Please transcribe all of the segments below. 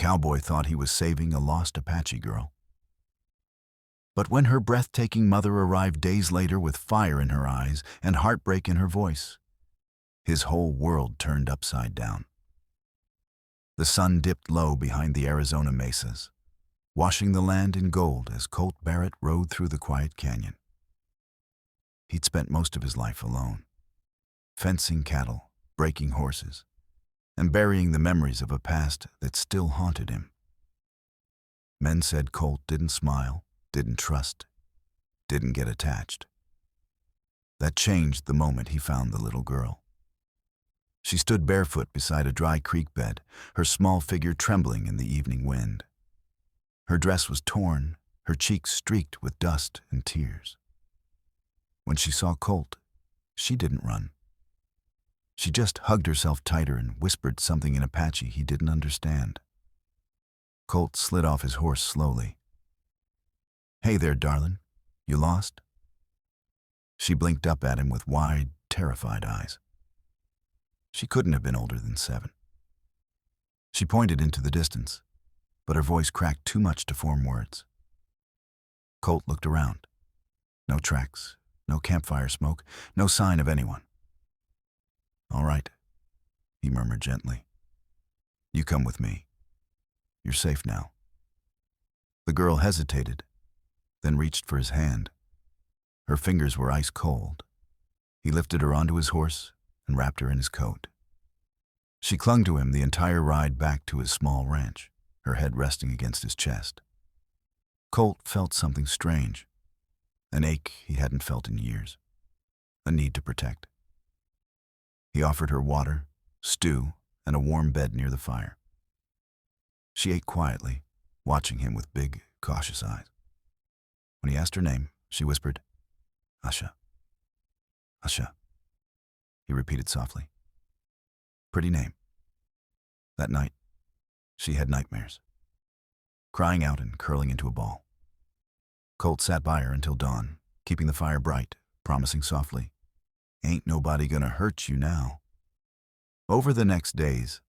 cowboy thought he was saving a lost Apache girl. But when her breathtaking mother arrived days later with fire in her eyes and heartbreak in her voice, his whole world turned upside down. The sun dipped low behind the Arizona mesas, washing the land in gold as Colt Barrett rode through the quiet canyon. He'd spent most of his life alone, fencing cattle, breaking horses, and burying the memories of a past that still haunted him. Men said Colt didn't smile, didn't trust, didn't get attached. That changed the moment he found the little girl. She stood barefoot beside a dry creek bed, her small figure trembling in the evening wind. Her dress was torn, her cheeks streaked with dust and tears. When she saw Colt, she didn't run. She just hugged herself tighter and whispered something in Apache he didn't understand. Colt slid off his horse slowly. "Hey there, darling. You lost?" She blinked up at him with wide, terrified eyes. She couldn't have been older than 7. She pointed into the distance, but her voice cracked too much to form words. Colt looked around. No tracks, no campfire smoke, no sign of anyone. "All right," he murmured gently. "You come with me. You're safe now." The girl hesitated, then reached for his hand. Her fingers were ice cold. He lifted her onto his horse and wrapped her in his coat. She clung to him the entire ride back to his small ranch, her head resting against his chest. Colt felt something strange, an ache he hadn't felt in years, a need to protect. He offered her water, stew, and a warm bed near the fire. She ate quietly, watching him with big, cautious eyes. When he asked her name, she whispered, "Asha. Asha." He repeated softly. Pretty name. That night, she had nightmares, crying out and curling into a ball. Colt sat by her until dawn, keeping the fire bright, promising softly, "Ain't nobody gonna hurt you now." Over the next days,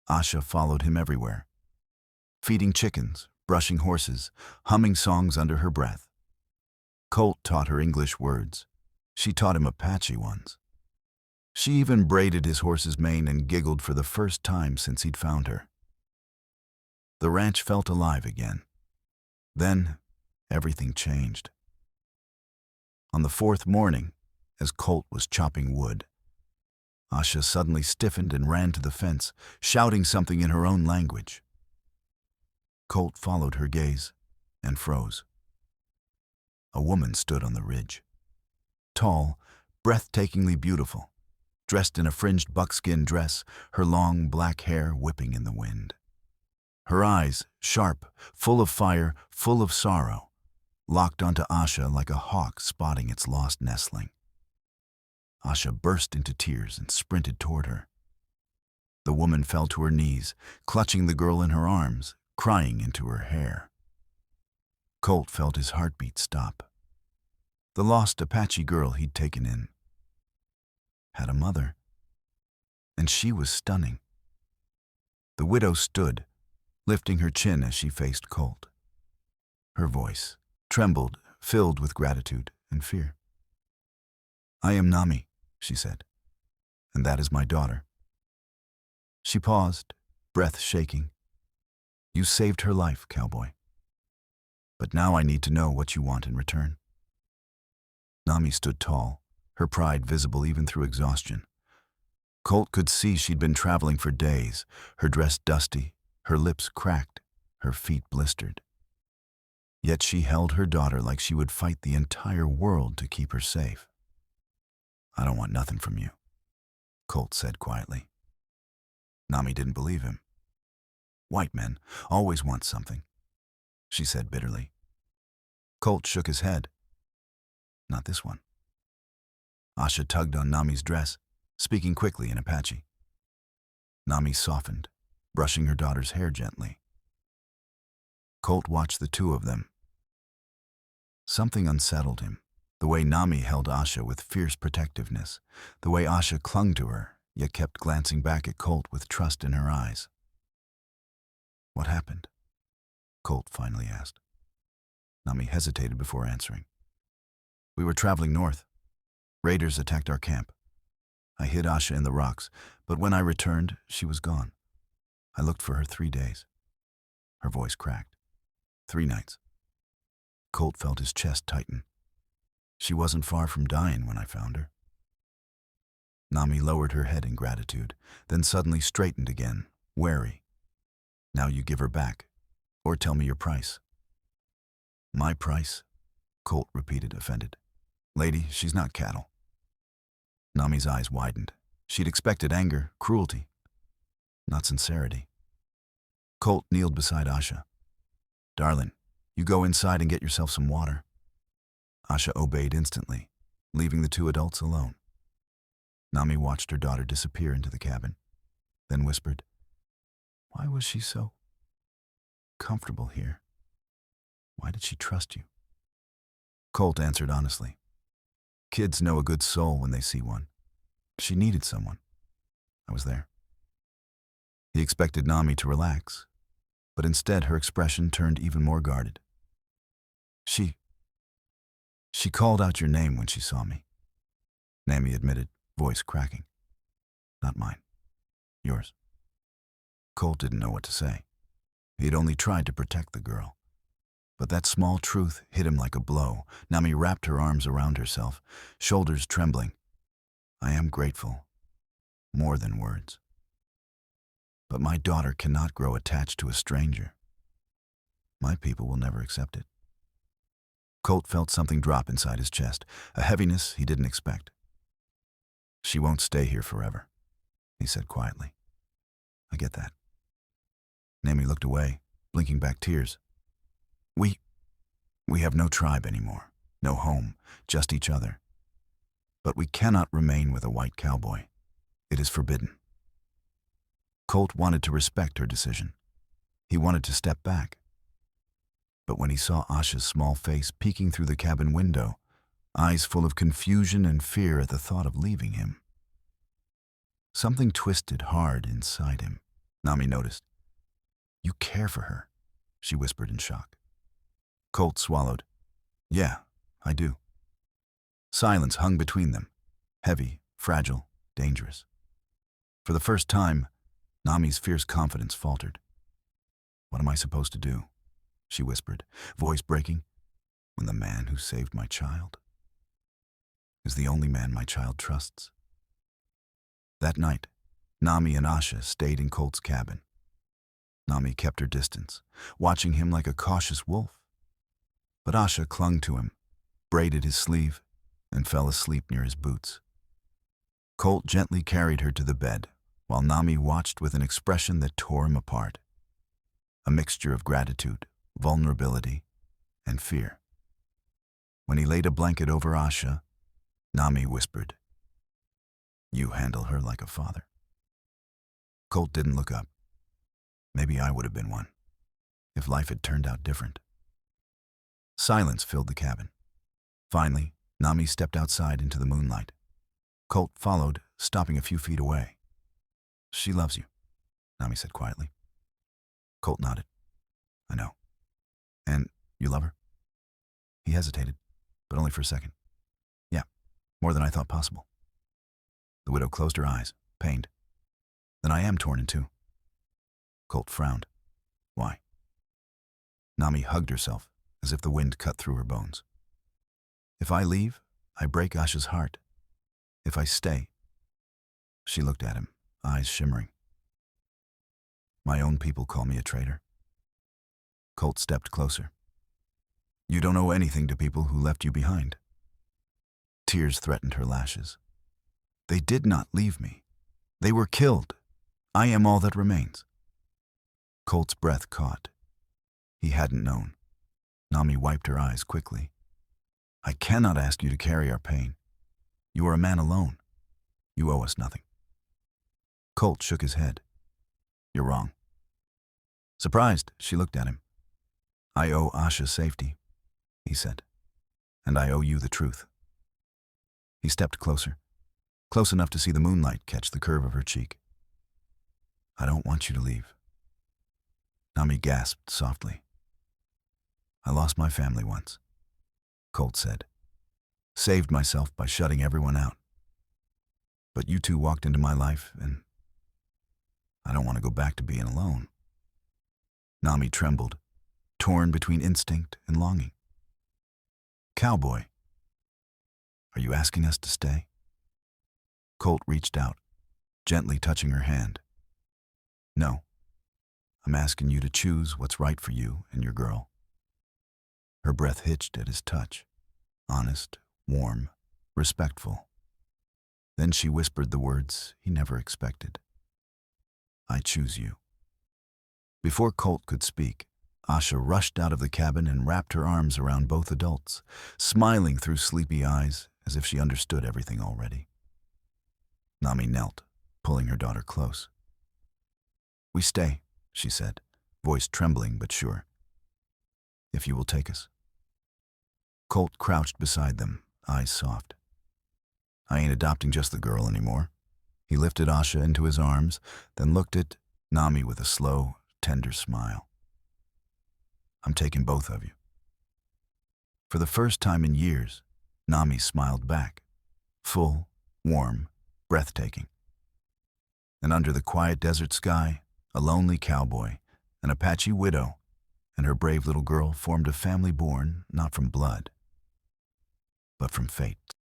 Asha followed him everywhere, feeding chickens, brushing horses, humming songs under her breath. Colt taught her English words. She taught him Apache ones. She even braided his horse's mane and giggled for the first time since he'd found her. The ranch felt alive again. Then, everything changed. On the 4th morning, as Colt was chopping wood, Asha suddenly stiffened and ran to the fence, shouting something in her own language. Colt followed her gaze and froze. A woman stood on the ridge. Tall, breathtakingly beautiful, dressed in a fringed buckskin dress, her long black hair whipping in the wind. Her eyes, sharp, full of fire, full of sorrow, locked onto Asha like a hawk spotting its lost nestling. Asha burst into tears and sprinted toward her. The woman fell to her knees, clutching the girl in her arms, crying into her hair. Colt felt his heartbeat stop. The lost Apache girl he'd taken in had a mother, and she was stunning. The widow stood, lifting her chin as she faced Colt. Her voice trembled, filled with gratitude and fear. "I am Nami," she said, "and that is my daughter." She paused, breath shaking. "You saved her life, cowboy. But now I need to know what you want in return." Nami stood tall, her pride visible even through exhaustion. Colt could see she'd been traveling for days, her dress dusty, her lips cracked, her feet blistered. Yet she held her daughter like she would fight the entire world to keep her safe. "I don't want nothing from you," Colt said quietly. Nami didn't believe him. "White men always want something," she said bitterly. Colt shook his head. "Not this one." Asha tugged on Nami's dress, speaking quickly in Apache. Nami softened, brushing her daughter's hair gently. Colt watched the two of them. Something unsettled him. The way Nami held Asha with fierce protectiveness, the way Asha clung to her, yet kept glancing back at Colt with trust in her eyes. What happened? Colt finally asked. Nami hesitated before answering. We were traveling north. Raiders attacked our camp. I hid Asha in the rocks, but when I returned, she was gone. I looked for her 3 days. Her voice cracked. 3 nights. Colt felt his chest tighten. She wasn't far from dying when I found her. Nami lowered her head in gratitude, then suddenly straightened again, wary. Now you give her back, or tell me your price. My price? Colt repeated, offended. Lady, she's not cattle. Nami's eyes widened. She'd expected anger, cruelty, not sincerity. Colt kneeled beside Asha. Darling, you go inside and get yourself some water. Asha obeyed instantly, leaving the 2 adults alone. Nami watched her daughter disappear into the cabin, then whispered, Why was she so comfortable here? Why did she trust you? Colt answered honestly. Kids know a good soul when they see one. She needed someone. I was there. He expected Nami to relax, but instead her expression turned even more guarded. She called out your name when she saw me. Nami admitted, voice cracking. Not mine. Yours. Colt didn't know what to say. He had only tried to protect the girl. But that small truth hit him like a blow. Nami wrapped her arms around herself, shoulders trembling. I am grateful. More than words. But my daughter cannot grow attached to a stranger. My people will never accept it. Colt felt something drop inside his chest, a heaviness he didn't expect. She won't stay here forever, he said quietly. I get that. Nami looked away, blinking back tears. We have no tribe anymore, no home, just each other. But we cannot remain with a white cowboy. It is forbidden. Colt wanted to respect her decision. He wanted to step back. But when he saw Asha's small face peeking through the cabin window, eyes full of confusion and fear at the thought of leaving him, something twisted hard inside him. Nami noticed. You care for her, she whispered in shock. Colt swallowed. Yeah, I do. Silence hung between them, heavy, fragile, dangerous. For the first time, Nami's fierce confidence faltered. What am I supposed to do? She whispered, voice breaking, when the man who saved my child is the only man my child trusts. That night, Nami and Asha stayed in Colt's cabin. Nami kept her distance, watching him like a cautious wolf. But Asha clung to him, braided his sleeve, and fell asleep near his boots. Colt gently carried her to the bed, while Nami watched with an expression that tore him apart. A mixture of gratitude, vulnerability, and fear. When he laid a blanket over Asha, Nami whispered, You handle her like a father. Colt didn't look up. Maybe I would have been one, if life had turned out different. Silence filled the cabin. Finally, Nami stepped outside into the moonlight. Colt followed, stopping a few feet away. She loves you, Nami said quietly. Colt nodded. I know. And you love her? He hesitated, but only for a second. Yeah, more than I thought possible. The widow closed her eyes, pained. Then I am torn in two. Colt frowned. Why? Nami hugged herself, as if the wind cut through her bones. If I leave, I break Asha's heart. If I stay... She looked at him, eyes shimmering. My own people call me a traitor. Colt stepped closer. You don't owe anything to people who left you behind. Tears threatened her lashes. They did not leave me. They were killed. I am all that remains. Colt's breath caught. He hadn't known. Nami wiped her eyes quickly. I cannot ask you to carry our pain. You are a man alone. You owe us nothing. Colt shook his head. You're wrong. Surprised, she looked at him. I owe Asha's safety, he said, and I owe you the truth. He stepped closer, close enough to see the moonlight catch the curve of her cheek. I don't want you to leave. Nami gasped softly. I lost my family once, Colt said. Saved myself by shutting everyone out. But you two walked into my life, and I don't want to go back to being alone. Nami trembled, torn between instinct and longing. Cowboy, are you asking us to stay? Colt reached out, gently touching her hand. No, I'm asking you to choose what's right for you and your girl. Her breath hitched at his touch, honest, warm, respectful. Then she whispered the words he never expected. I choose you. Before Colt could speak, Asha rushed out of the cabin and wrapped her arms around both adults, smiling through sleepy eyes as if she understood everything already. Nami knelt, pulling her daughter close. We stay, she said, voice trembling but sure. If you will take us. Colt crouched beside them, eyes soft. I ain't adopting just the girl anymore. He lifted Asha into his arms, then looked at Nami with a slow, tender smile. I'm taking both of you. For the first time in years, Nami smiled back, full, warm, breathtaking. And under the quiet desert sky, a lonely cowboy, an Apache widow, and her brave little girl formed a family born not from blood, but from fate.